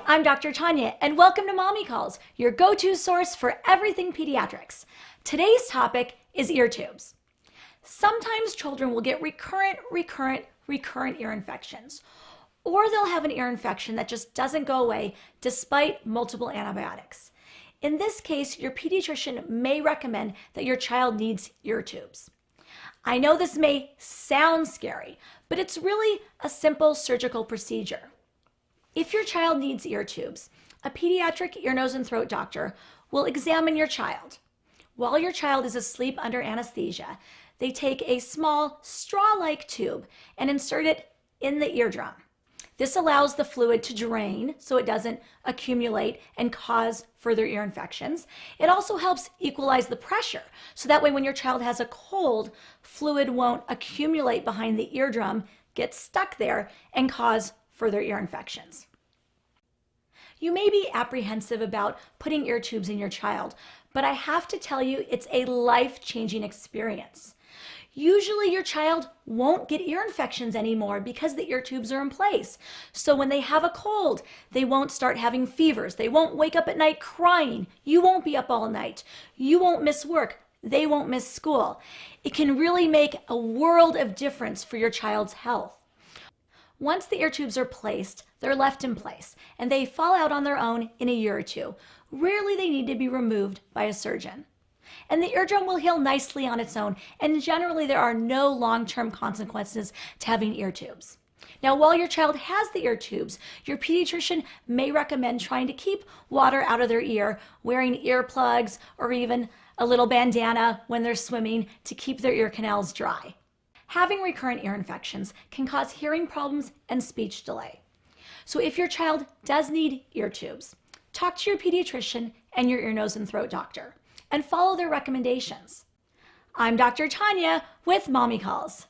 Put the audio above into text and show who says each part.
Speaker 1: I'm Dr. Tanya, and welcome to Mommy Calls, your go-to source for everything pediatrics. Today's topic is ear tubes. Sometimes children will get recurrent ear infections, or they'll have an ear infection that just doesn't go away despite multiple antibiotics. In this case, your pediatrician may recommend that your child needs ear tubes. I know this may sound scary, but it's really a simple surgical procedure. If your child needs ear tubes, a pediatric ear, nose, and throat doctor will examine your child. While your child is asleep under anesthesia, they take a small straw-like tube and insert it in the eardrum. This allows the fluid to drain so it doesn't accumulate and cause further ear infections. It also helps equalize the pressure, so that way when your child has a cold, fluid won't accumulate behind the eardrum, get stuck there, and cause further ear infections. You may be apprehensive about putting ear tubes in your child, but I have to tell you it's a life-changing experience. Usually your child won't get ear infections anymore because the ear tubes are in place. So when they have a cold, they won't start having fevers. They won't wake up at night crying. You won't be up all night. You won't miss work. They won't miss school. It can really make a world of difference for your child's health. Once the ear tubes are placed, they're left in place, and they fall out on their own in a year or two. Rarely they need to be removed by a surgeon. And the eardrum will heal nicely on its own, and generally there are no long-term consequences to having ear tubes. Now, while your child has the ear tubes, your pediatrician may recommend trying to keep water out of their ear, wearing earplugs, or even a little bandana when they're swimming to keep their ear canals dry. Having recurrent ear infections can cause hearing problems and speech delay. So if your child does need ear tubes, talk to your pediatrician and your ear, nose, and throat doctor and follow their recommendations. I'm Dr. Tanya with Mommy Calls.